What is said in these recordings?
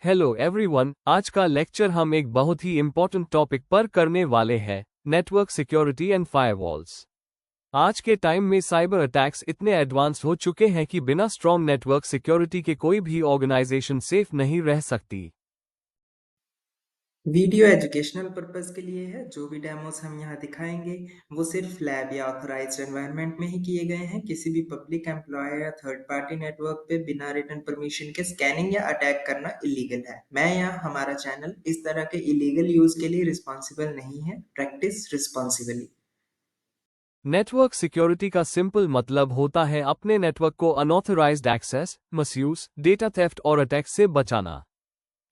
Hello everyone, आज का lecture हम एक बहुत ही इम्पोर्टेंट टॉपिक पर करने वाले हैं, नेटवर्क सिक्योरिटी एंड फायरवॉल्स। आज के टाइम में साइबर अटैक्स इतने एडवांस हो चुके हैं कि बिना स्ट्रॉन्ग नेटवर्क सिक्योरिटी के कोई भी ऑर्गेनाइजेशन सेफ नहीं रह सकती। वीडियो एजुकेशनल पर्पस के लिए है। जो भी डेमोस हम यहाँ दिखाएंगे वो सिर्फ लैब या ऑथराइज्ड एनवायरनमेंट में ही किए गए हैं। किसी भी पब्लिक एम्प्लॉयर या थर्ड पार्टी नेटवर्क पे बिना रिटन परमिशन के स्कैनिंग या अटैक करना इलीगल है। मैं या हमारा चैनल इस तरह के इलीगल यूज के लिए रिस्पॉन्सिबल नहीं है। Practice responsibly. नेटवर्क सिक्योरिटी का सिंपल मतलब होता है अपने नेटवर्क को unauthorised access, misuse, data theft और अटैक से बचाना।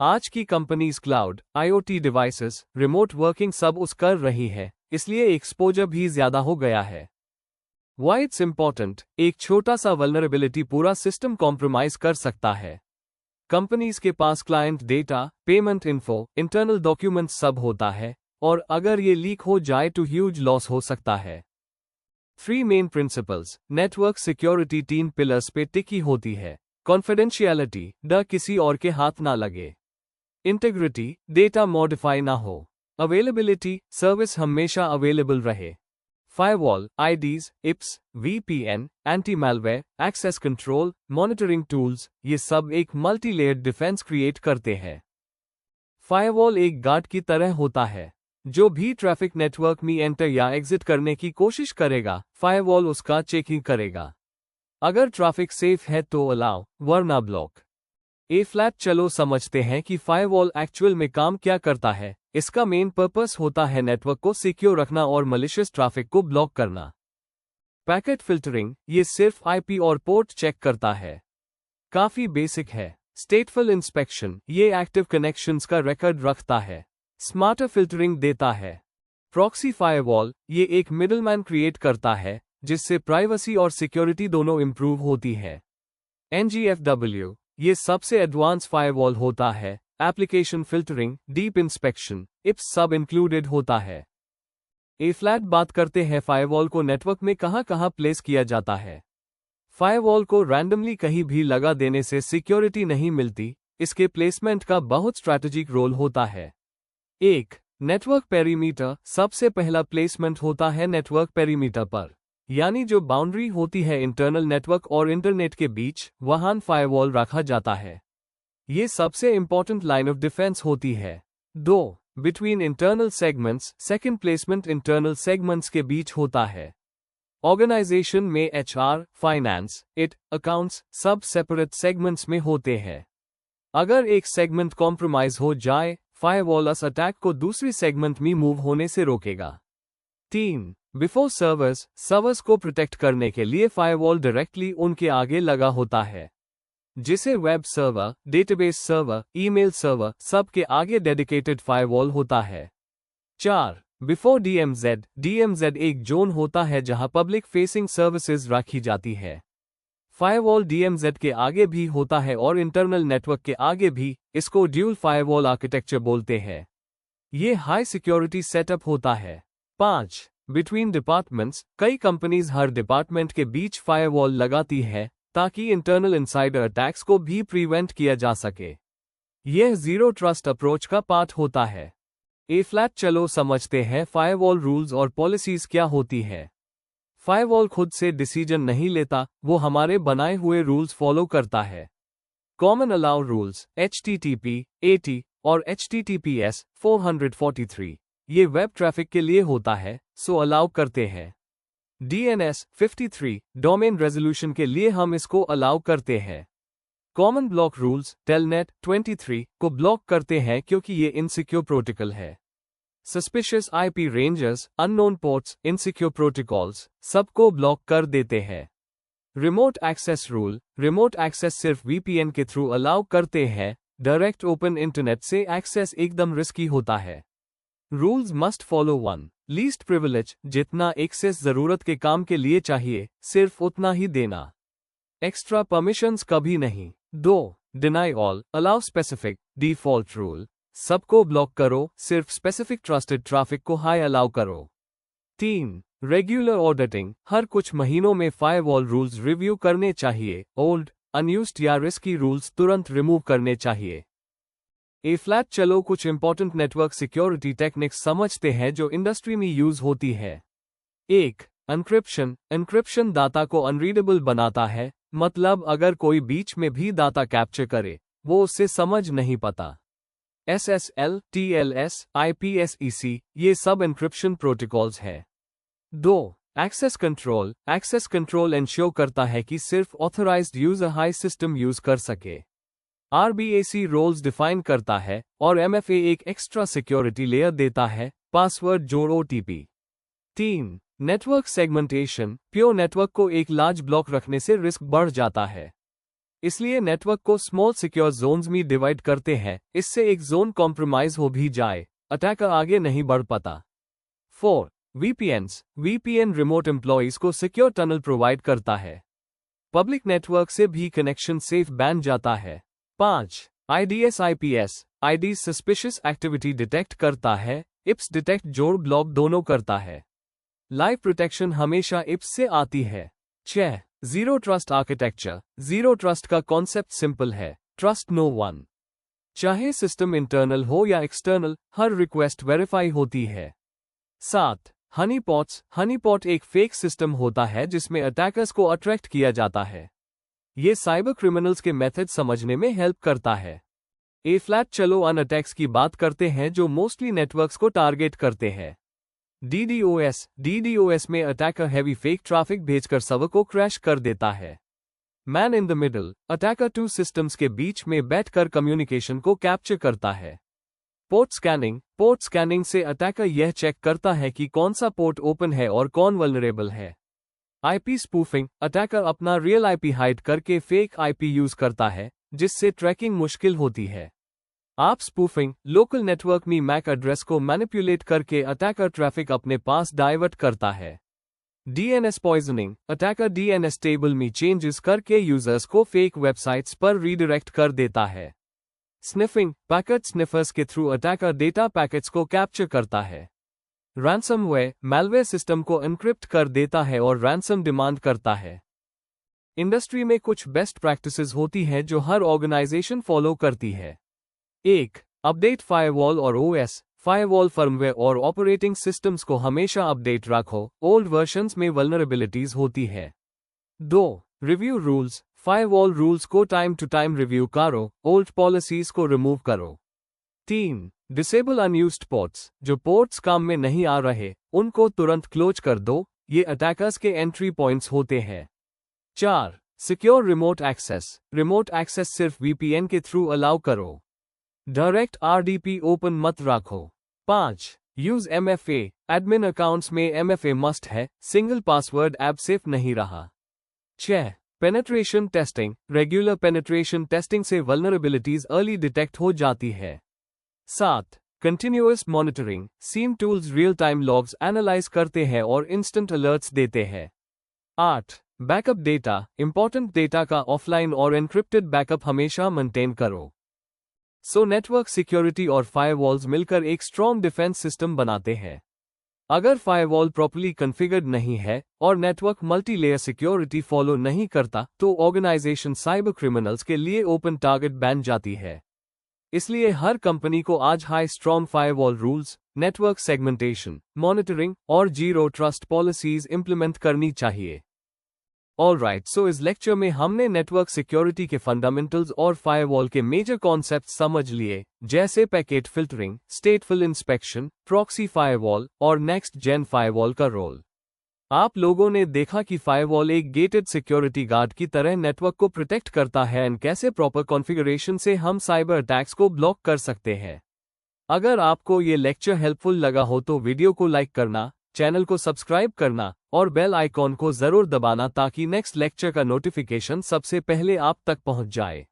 आज की companies cloud, IoT devices, remote working सब उस कर रही है, इसलिए एक्सपोजर भी ज्यादा हो गया है। Why it's important? एक छोटा सा वल्नरेबिलिटी पूरा सिस्टम कॉम्प्रोमाइज कर सकता है। कंपनीज के पास client data, payment info, internal documents सब होता है, और अगर ये लीक हो जाए तो ह्यूज लॉस हो सकता है। 3 main principles network security 3 pillars पे टिकी होती है। कॉन्फिडेंशियलिटी, डर किसी और के हाथ ना लगे। इंटीग्रिटी, डेटा मॉडिफाई ना हो। अवेलेबिलिटी, सर्विस हमेशा अवेलेबल रहे। Firewall, IDS, IPS, VPN, anti malware, access control, monitoring tools, ये सब एक मल्टी लेयर्ड डिफेंस क्रिएट करते हैं। फायरवॉल एक गार्ड की तरह होता है। जो भी ट्रैफिक नेटवर्क में एंटर या एग्जिट करने की कोशिश करेगा, फायरवॉल उसका चेकिंग करेगा। अगर ट्रैफिक सेफ है तो अलाउ, वरना ब्लॉक। ए फ्लैट चलो समझते हैं कि फायरवॉल एक्चुअल में काम क्या करता है। इसका मेन पर्पस होता है नेटवर्क को सिक्योर रखना और मलिशियस ट्रैफिक को ब्लॉक करना। पैकेट फिल्टरिंग, ये सिर्फ आईपी और पोर्ट चेक करता है। काफी बेसिक है। स्टेटफुल इंस्पेक्शन, ये एक्टिव कनेक्शंस का रिकॉर्ड रखता है। स्मार्टर फिल्टरिंग देता है। प्रॉक्सी फायरवॉल, ये एक मिडलमैन क्रिएट करता है, जिससे प्राइवेसी और सिक्योरिटी दोनों इंप्रूव होती है। एनजीएफडब्ल्यू, ये सबसे एडवांस फायरवॉल होता है। एप्लीकेशन फिल्टरिंग, डीप इंस्पेक्शन, इप्स सब इंक्लूडेड होता है। ए फ्लैट बात करते हैं फायरवॉल को नेटवर्क में कहां प्लेस किया जाता है। फायरवॉल को रैंडमली कहीं भी लगा देने से सिक्योरिटी नहीं मिलती, इसके प्लेसमेंट का बहुत स्ट्रैटेजिक रोल होता है। 1. नेटवर्क पेरीमीटर, सबसे पहला प्लेसमेंट होता है नेटवर्क पेरीमीटर पर, यानी जो बाउंड्री होती है इंटरनल नेटवर्क और इंटरनेट के बीच, वहां फायरवॉल रखा जाता है। ये सबसे इंपॉर्टेंट लाइन ऑफ डिफेंस होती है। 2. Between internal segments, second placement internal segments के बीच होता है। ऑर्गेनाइजेशन में एचआर, फाइनेंस, इट, अकाउंट्स सब सेपरेट सेगमेंट्स में होते हैं। अगर एक सेगमेंट कॉम्प्रोमाइज हो जाए, फायरवॉल उस अटैक को दूसरी सेगमेंट में मूव होने से रोकेगा। 3. बिफोर सर्वर्स, सर्वर्स को प्रोटेक्ट करने के लिए फायरवॉल डायरेक्टली उनके आगे लगा होता है, जिसे web server, database server, email server सब के आगे डेडिकेटेड फायरवॉल होता है। 4. बिफोर डीएमजेड, डीएमजेड एक जोन होता है जहां पब्लिक फेसिंग सर्विसेज रखी जाती है। फायरवॉल डीएमजेड के आगे भी होता है और इंटरनल नेटवर्क के आगे भी, इसको ड्यूल फायरवॉल आर्किटेक्चर बोलते हैं। ये हाई सिक्योरिटी सेटअप होता है। 5. बिटवीन डिपार्टमेंट्स, कई कंपनीज हर डिपार्टमेंट के बीच फायरवॉल लगाती है, ताकि इंटरनल इनसाइडर अटैक्स को भी प्रिवेंट किया जा सके। यह जीरो ट्रस्ट अप्रोच का पार्ट होता है। ए फ्लैट चलो समझते हैं फायरवॉल रूल्स और पॉलिसीज क्या होती है। फायरवॉल खुद से डिसीजन नहीं लेता, वो हमारे बनाए हुए रूल्स फॉलो करता है। Common allow rules, HTTP, AT और HTTPS 443, ये वेब ट्रैफिक के लिए होता है, सो अलाउ करते हैं। DNS 53, डोमेन रेजोल्यूशन के लिए हम इसको अलाउ करते हैं। कॉमन ब्लॉक रूल्स, टेलनेट 23 को ब्लॉक करते हैं क्योंकि ये इनसिक्योर प्रोटोकॉल है। Suspicious IP ranges, unknown ports, insecure protocols सबको ब्लॉक कर देते हैं। Remote access rule, remote access सिर्फ VPN के थ्रू अलाउ करते हैं, डायरेक्ट ओपन इंटरनेट से एक्सेस एकदम रिस्की होता है। Rules must follow 1. Least privilege, जितना एक्सेस जरूरत के काम के लिए चाहिए, सिर्फ उतना ही देना। एक्स्ट्रा परमिशंस कभी नहीं। 2. Deny all, allow specific, default rule, सबको ब्लॉक करो, सिर्फ स्पेसिफिक ट्रस्टेड ट्रैफिक को हाई अलाउ करो। 3. रेगुलर ऑडिटिंग, हर कुछ महीनों में फायरवॉल रूल्स रिव्यू करने चाहिए। ओल्ड, अनयूज्ड या रिस्की रूल्स तुरंत रिमूव करने चाहिए। ए फ्लैट चलो कुछ इंपॉर्टेंट नेटवर्क सिक्योरिटी टेक्निक्स समझते हैं जो इंडस्ट्री में यूज होती है। 1. एन्क्रिप्शन। एन्क्रिप्शन डाटा को अनरीडेबल बनाता है, मतलब अगर कोई बीच में भी डाटा कैप्चर करे वो उससे समझ नहीं पाता। SSL, TLS, IPsec ये सब एन्क्रिप्शन प्रोटोकॉल्स है। 2. Access control. Access control ensure करता है कि सिर्फ ऑथराइज्ड यूजर हाई सिस्टम यूज कर सके। RBAC रोल्स डिफाइन करता है और MFA एक एक्स्ट्रा सिक्योरिटी लेयर देता है, पासवर्ड जोड़ OTP। 3. Network segmentation. Pure network को एक लार्ज ब्लॉक रखने से रिस्क बढ़ जाता है, इसलिए नेटवर्क को स्मॉल सिक्योर जोन्स में डिवाइड करते हैं, इससे एक जोन कॉम्प्रोमाइज हो भी जाए अटैकर आगे नहीं बढ़ पाता। 4. VPNs। VPN रिमोट एम्प्लॉइज को सिक्योर टनल प्रोवाइड करता है, पब्लिक नेटवर्क से भी कनेक्शन सेफ बन जाता है। 5. IDS IPS। IDS suspicious activity detect करता है, IPS डिटेक्ट जोड़ ब्लॉक दोनों करता है। लाइव प्रोटेक्शन हमेशा IPS से आती है। 6. Zero trust architecture. Zero trust का कॉन्सेप्ट सिंपल है, ट्रस्ट नो वन। चाहे सिस्टम इंटरनल हो या एक्सटर्नल, हर रिक्वेस्ट वेरीफाई होती है। 7. हनीपॉट्स। हनीपॉट एक फेक सिस्टम होता है जिसमें अटैकर्स को अट्रैक्ट किया जाता है, ये साइबर क्रिमिनल्स के मेथड समझने में हेल्प करता है। ए फ्लैट चलो अन अटैक्स की बात करते हैं जो मोस्टली नेटवर्क्स को टारगेट करते हैं। DDoS। DDoS में अटैकर हैवी फेक ट्रैफिक भेजकर सर्वर को क्रैश कर देता है। Man in the middle. Attacker two systems के बीच में बैठकर कम्युनिकेशन को कैप्चर करता है। Port scanning. पोर्ट स्कैनिंग से अटैकर यह चेक करता है कि कौन सा पोर्ट ओपन है और कौन वल्नरेबल है। IP spoofing. अटैकर अपना रियल IP हाइड करके फेक IP यूज करता है, जिससे ट्रैकिंग मुश्किल होती है। आप स्पूफिंग। लोकल नेटवर्क में मैक एड्रेस को मैनिपुलेट करके अटैकर ट्रैफिक अपने पास डाइवर्ट करता है। DNS poisoning. Attacker DNS table में चेंजेस करके यूजर्स को फेक वेबसाइट्स पर रीडायरेक्ट कर देता है। स्निफिंग। पैकेट स्निफर्स के थ्रू अटैकर डेटा पैकेट्स को कैप्चर करता है। रैंसमवेयर। मैलवेयर सिस्टम को एन्क्रिप्ट कर देता है और रैंसम डिमांड करता है। इंडस्ट्री में कुछ बेस्ट प्रैक्टिसेस होती हैं जो हर ऑर्गेनाइजेशन फॉलो करती है। 1. अपडेट फायरवॉल और OS। फायरवॉल फर्मवेयर और ऑपरेटिंग सिस्टम्स को हमेशा अपडेट रखो, ओल्ड वर्जन्स में वल्नरेबिलिटीज होती है। 2. Review rules. फायरवॉल रूल्स को टाइम टू टाइम रिव्यू करो, ओल्ड पॉलिसीज को रिमूव करो। 3. Disable unused ports. जो पोर्ट्स काम में नहीं आ रहे उनको तुरंत क्लोज कर दो, ये अटैकर्स के एंट्री पॉइंट्स होते हैं। 4. Secure remote access. Remote access सिर्फ VPN के थ्रू अलाउ करो, डायरेक्ट RDP ओपन मत रखो। 5. Use MFA। एडमिन अकाउंट्स में MFA मस्ट है, सिंगल पासवर्ड ऐप सेफ नहीं रहा। 6. Penetration testing. Regular penetration testing से वल्नरेबिलिटीज अर्ली डिटेक्ट हो जाती है। 7. Continuous monitoring. SIEM tools real time logs analyse करते हैं और इंस्टेंट अलर्ट्स देते हैं। 8. Backup data. इंपॉर्टेंट डेटा का ऑफलाइन और एन्क्रिप्टेड बैकअप हमेशा मेंटेन करो। सो नेटवर्क सिक्योरिटी और फायरवॉल्स मिलकर एक स्ट्रॉन्ग डिफेंस सिस्टम बनाते हैं। अगर फायरवॉल प्रॉपर्ली कॉन्फ़िगर्ड नहीं है और network multi layer security follow नहीं करता तो ऑर्गेनाइजेशन साइबर क्रिमिनल्स के लिए ओपन टारगेट बन जाती है। इसलिए हर कंपनी को आज high strong firewall rules, network segmentation, monitoring और जीरो ट्रस्ट पॉलिसीज इंप्लीमेंट करनी चाहिए। ऑलराइट, सो इस लेक्चर में हमने नेटवर्क सिक्योरिटी के फंडामेंटल्स और फायरवॉल के मेजर कॉन्सेप्ट समझ लिए, जैसे packet filtering, स्टेटफुल inspection, proxy firewall और नेक्स्ट जेन फायरवॉल का रोल। आप लोगों ने देखा कि फायरवॉल एक गेटेड सिक्योरिटी गार्ड की तरह नेटवर्क को प्रोटेक्ट करता है और कैसे प्रॉपर कॉन्फ़िगरेशन से हम साइबर अटैक्स को ब्लॉक कर सकते हैं। अगर आपको ये लेक्चर हेल्पफुल लगा हो तो वीडियो को लाइक करना, चैनल को सब्सक्राइब करना और बेल आइकॉन को जरूर दबाना ताकि नेक्स्ट लेक्चर का नोटिफिकेशन सबसे पहले आप तक पहुंच जाए।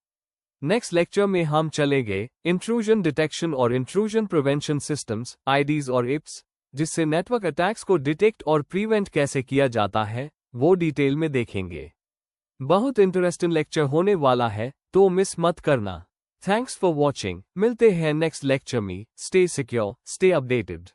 नेक्स्ट लेक्चर में हम चलेंगे इंट्रूजन डिटेक्शन और इंट्रूजन प्रिवेंशन सिस्टम्स, IDs और IPS, जिससे नेटवर्क अटैक्स को डिटेक्ट और प्रिवेंट कैसे किया जाता है वो डिटेल में देखेंगे। बहुत इंटरेस्टिंग लेक्चर होने वाला है, तो मिस मत करना। Thanks for watching. मिलते हैं नेक्स्ट लेक्चर में। Stay secure, stay updated.